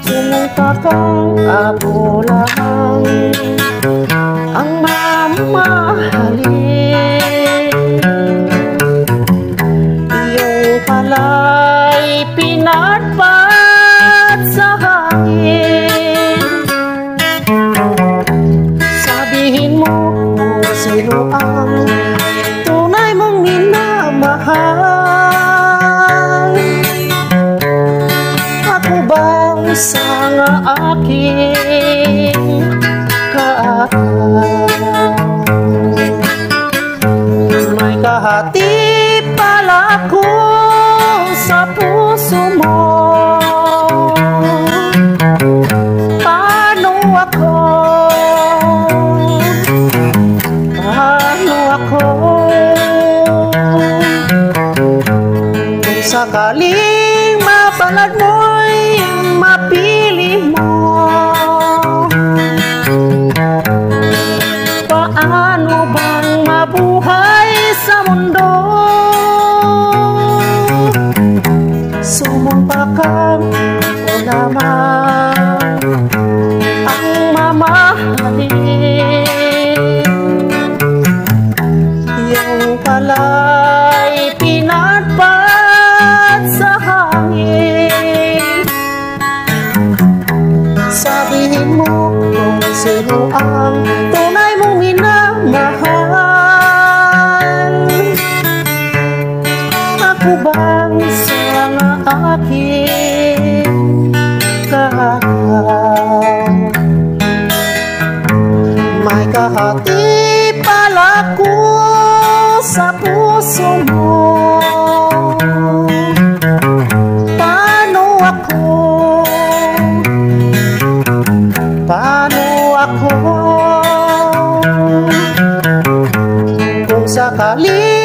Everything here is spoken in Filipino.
Pumunta kang ako lang ang mamahalin. Iyong pala'y pinatpat sa hangin. Sabihin mo kung sino ang tunay mong minamahal. Ako bang sanga aking kaakal? May kahati pala ko sa puso mo. Paano ako? Paano ako? Kung sakaling mapalad mo'y mapili mo, paano bang mabuhay sa mundo? Sumumpa kang ako naman ang mamahalin. Iyong pala'y pinatpat sa hangin. Sabihin mo kung sino ang tunay mong minamahal. Ako bang sanga aking kaakal? May kahati pala ko sa puso mo. Paano ako? Paano ako? Kung sakali